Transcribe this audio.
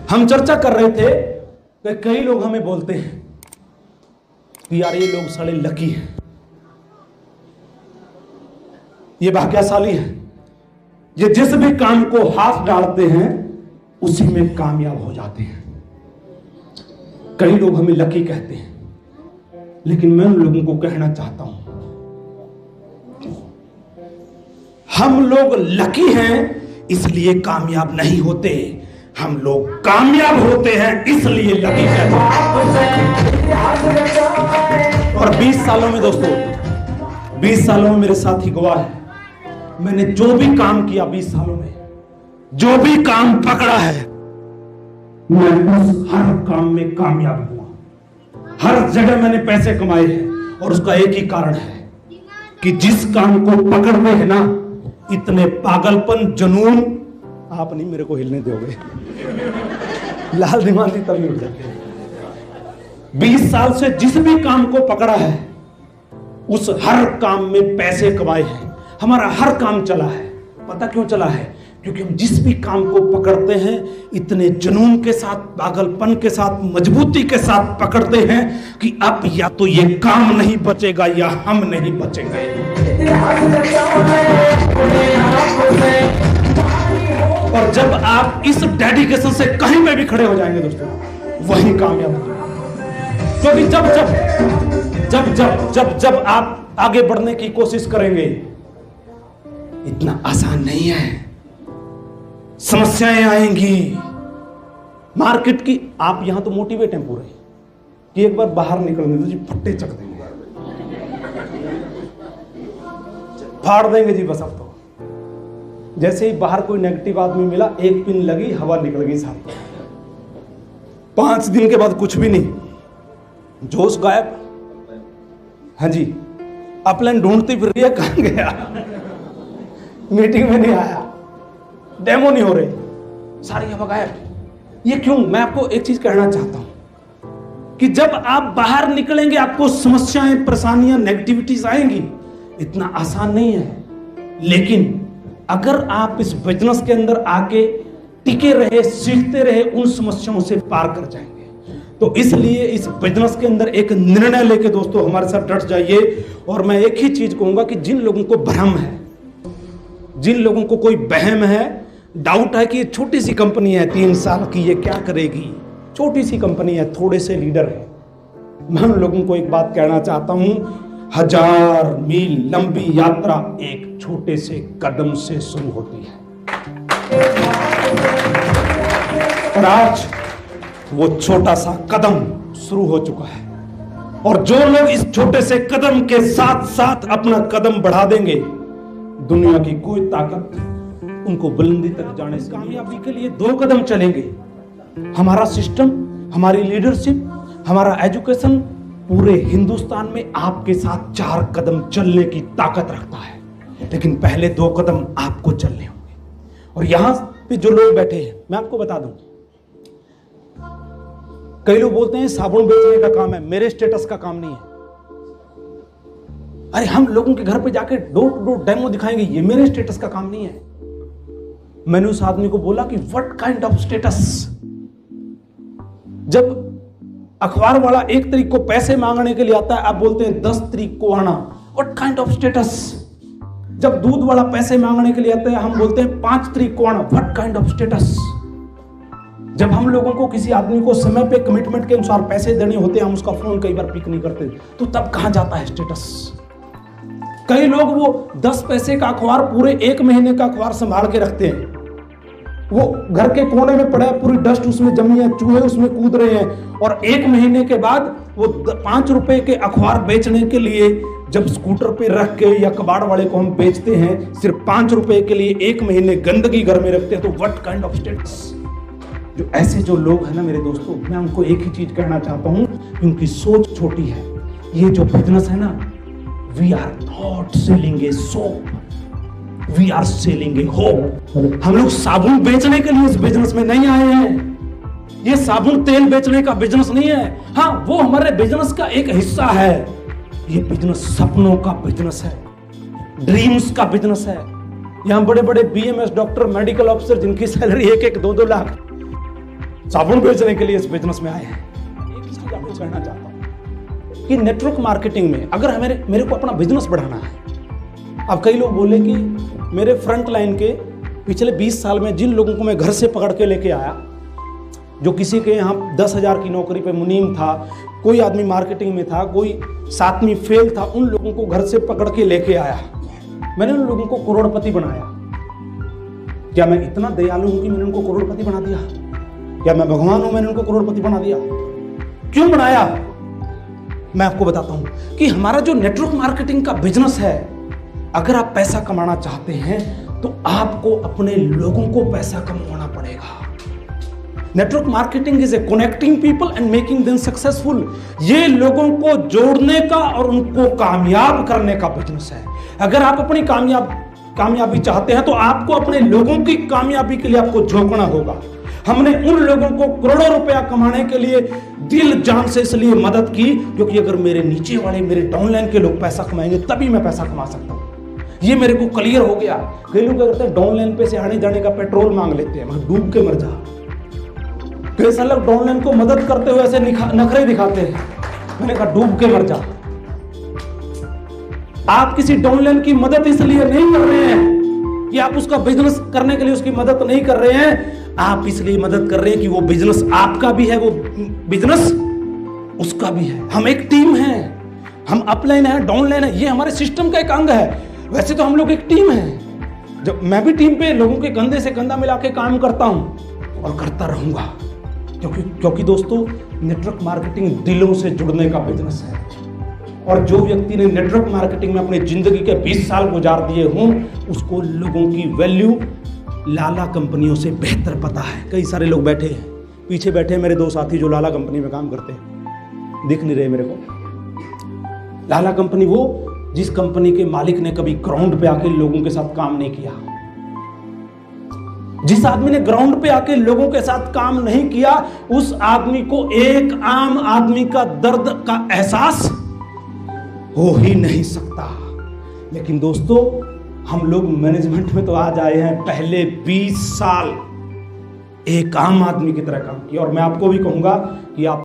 हम चर्चा कर रहे थे कि कई लोग हमें बोलते हैं कि यार ये लोग साले लकी हैं, ये भाग्यशाली है, ये जिस भी काम को हाथ डालते हैं उसी में कामयाब हो जाते हैं। कई लोग हमें लकी कहते हैं, लेकिन मैं उन लोगों को कहना चाहता हूं, हम लोग लकी हैं इसलिए कामयाब नहीं होते, हम लोग कामयाब होते हैं इसलिए लकी कहते हैं। और 20 सालों में दोस्तों, 20 सालों में मेरे साथी गवाह है, मैंने जो भी काम किया 20 सालों में, जो भी काम पकड़ा है, मैं उस हर काम में कामयाब हुआ। हर जगह मैंने पैसे कमाए हैं और उसका एक ही कारण है कि जिस काम को पकड़ते हैं ना, इतने पागलपन, जुनून, आप नहीं मेरे को हिलने दोगे, लाल दिमागी तब नहीं उठ जाते। 20 साल से जिस भी काम को पकड़ा है उस हर काम में पैसे कमाए हैं, हमारा हर काम चला है। पता क्यों चला है? क्योंकि हम जिस भी काम को पकड़ते हैं इतने जुनून के साथ, पागलपन के साथ, मजबूती के साथ पकड़ते हैं कि अब या तो ये काम नहीं बचेगा या हम नहीं बचेंगे। और जब आप इस डेडिकेशन से कहीं पे भी खड़े हो जाएंगे दोस्तों, वही कामयाब हो जाएंगे। क्योंकि जब आप आगे बढ़ने की कोशिश करेंगे, इतना आसान नहीं है, समस्याएं आएंगी मार्केट की। आप यहां तो मोटिवेट हैं पूरे कि एक बार बाहर निकलने दो जी, फट्टे चक देंगे, फाड़ देंगे जी बस। अब तो जैसे ही बाहर कोई नेगेटिव आदमी मिला, एक पिन लगी, हवा निकल गई सारी। 5 दिन के बाद कुछ भी नहीं, जोश गायब। हाँ जी, अपलाइन ढूंढती फिर रही है, कहां गया, मीटिंग में नहीं आया, डेमो नहीं हो रहे, सारी हवा गायब। ये क्यों? मैं आपको एक चीज कहना चाहता हूं कि जब आप बाहर निकलेंगे आपको समस्याएं, परेशानियां, नेगेटिविटीज आएंगी। इतना आसान नहीं है, लेकिन अगर आप इस बिजनेस के अंदर आके टिके रहे, सीखते रहे, उन समस्याओं से पार कर जाएंगे। तो इसलिए इस बिजनेस के अंदर एक निर्णय लेके दोस्तों हमारे साथ डट जाइए। और मैं एक ही चीज कहूंगा कि जिन लोगों को भ्रम है, जिन लोगों को कोई वहम है, डाउट है कि ये छोटी सी कंपनी है, 3 साल की, ये क्या करेगी, छोटी सी कंपनी है, थोड़े से लीडर है, मैं उन लोगों को एक बात कहना चाहता हूं, 1000 मील लंबी यात्रा एक छोटे से कदम से शुरू होती है। और आज वो छोटा सा कदम शुरू हो चुका है, और जो लोग इस छोटे से कदम के साथ साथ अपना कदम बढ़ा देंगे, दुनिया की कोई ताकत उनको बुलंदी तक जाने से। कामयाबी के लिए 2 कदम चलेंगे। हमारा सिस्टम, हमारी लीडरशिप, हमारा एजुकेशन पूरे हिंदुस्तान में आपके साथ 4 कदम चलने की ताकत रखता है, लेकिन पहले 2 कदम आपको चलने होंगे। और यहां पे जो लोग बैठे हैं, मैं आपको बता दूं, कई लोग बोलते हैं साबुन बेचने का काम है, मेरे स्टेटस का काम नहीं है। अरे हम लोगों के घर पे जाके डोर टू डोर डेमो दिखाएंगे, ये मेरे स्टेटस का काम नहीं है। मैंने उस आदमी को बोला कि व्हाट काइंड ऑफ स्टेटस? जब अखबार वाला 1 तारीख को पैसे मांगने के लिए आता है, आप बोलते हैं 10 तारीख को आना, व्हाट काइंड ऑफ स्टेटस? जब दूध वाला पैसे मांगने के लिए आता है, हम बोलते हैं 5 तारीख को आना, व्हाट काइंड ऑफ स्टेटस? जब हम लोगों को किसी आदमी को समय पे कमिटमेंट के अनुसार पैसे देने होते हैं, हम उसका फोन कई बार पिक नहीं करते, तो तब कहां जाता है स्टेटस? कई लोग वो 10 पैसे का अखबार पूरे 1 महीने का अखबार संभाल के रखते हैं, वो घर के कोने में पड़ा है, पूरी डस्ट उसमें जमी है, चूहे उसमें कूद रहे हैं, और 1 महीने के बाद वो 5 रुपए के अखबार बेचने के लिए जब स्कूटर पे रख के या कबाड़ वाले को हम बेचते हैं सिर्फ 5 रुपए के लिए, 1 महीने गंदगी घर में रखते हैं, तो व्हाट काइंड ऑफ स्टेटस? जो ऐसे जो लोग हैं ना मेरे दोस्तों, मैं उनको एक ही चीज कहना चाहता हूं, उनकी सोच छोटी है। ये जो बिजनेस है ना, we are not selling a soap, we are selling a hope. हम लोग साबुन बेचने के लिए इस बिजनेस में नहीं आए हैं, ये साबुन तेल बेचने का बिजनेस नहीं है। हाँ, वो हमारे बिजनेस का एक हिस्सा है। ये बिजनेस सपनों का बिजनेस है, ड्रीम्स का बिजनेस है। यहाँ बड़े बड़े बीएमएस डॉक्टर, मेडिकल ऑफिसर जिनकी सैलरी 1-1, 2-2 लाख, साबुन बेचने के लिए इस बिजनेस में आए हैं। एक ही चीज आपको कहना चाहता हूं कि नेटवर्क मार्केटिंग में अगर मेरे को अपना बिजनेस बढ़ाना है। अब कई लोग बोले कि मेरे फ्रंट लाइन के पिछले 20 साल में जिन लोगों को मैं घर से पकड़ के लेके आया, जो किसी के यहाँ 10,000 की नौकरी पे मुनीम था, कोई आदमी मार्केटिंग में था, कोई 7वीं फेल था, उन लोगों को घर से पकड़ के लेके आया, मैंने उन लोगों को करोड़पति बनाया। क्या मैं इतना दयालु हूं कि मैंने उनको करोड़पति बना दिया? क्या मैं भगवान हूं, मैंने उनको करोड़पति बना दिया? क्यों बनाया? मैं आपको बताता हूं कि हमारा जो नेटवर्क मार्केटिंग का बिजनेस है, अगर आप पैसा कमाना चाहते हैं तो आपको अपने लोगों को पैसा कमाना पड़ेगा। Network marketing is a connecting people and making them successful. ये लोगों को जोड़ने का और उनको कामयाब करने का बिजनेस है। अगर आप अपनी कामयाबी चाहते हैं तो आपको अपने लोगों की कामयाबी के लिए आपको झोंकना होगा। हमने उन लोगों को करोड़ों रुपया कमाने के लिए दिल जान से इसलिए मदद की क्योंकि अगर मेरे नीचे वाले, मेरे डाउनलाइन के लोग पैसा कमाएंगे तभी मैं पैसा कमा सकता हूं। ये मेरे को क्लियर हो गया। कई लोग क्या करते हैं, डाउनलाइन पे से आने जाने का पेट्रोल मांग लेते हैं, मैं डूब के मर जा। कैसा लोग डाउनलाइन को मदद करते हुए ऐसे नखरे दिखाते हैं, मैंने कहा डूब के मर जा। आप किसी डाउनलाइन की मदद इसलिए नहीं कर रहे हैं कि आप उसका बिजनेस करने के लिए उसकी मदद नहीं कर रहे हैं, आप इसलिए मदद कर रहे हैं कि वो बिजनेस आपका भी है, वो बिजनेस उसका भी है। हम एक टीम है, हम अपलाइन है, डाउनलाइन है, ये हमारे सिस्टम का एक अंग है। वैसे तो हम लोग एक टीम है। जब मैं भी टीम पे लोगों के कंधे से कंधा मिला के काम करता हूं और करता रहूंगा, क्योंकि दोस्तों नेटवर्क मार्केटिंग दिलों से जुड़ने का बिजनेस है। और जो व्यक्ति ने नेटवर्क मार्केटिंग में अपनी जिंदगी के 20 साल गुजार दिए हों, उसको लोगों की वैल्यू लाला कंपनियों से बेहतर पता है। कई सारे लोग बैठे हैं, पीछे बैठे हैं मेरे 2 साथी जो लाला कंपनी में काम करते हैं, दिख नहीं रहे मेरे को। लाला कंपनी वो जिस कंपनी के मालिक ने कभी ग्राउंड पे आके लोगों के साथ काम नहीं किया, जिस आदमी ने ग्राउंड पे आके लोगों के साथ काम नहीं किया, उस आदमी को एक आम आदमी का दर्द का एहसास हो ही नहीं सकता। लेकिन दोस्तों, हम लोग मैनेजमेंट में तो आज आए हैं, पहले 20 साल एक आम आदमी की तरह काम किया। और मैं आपको भी कहूंगा कि आप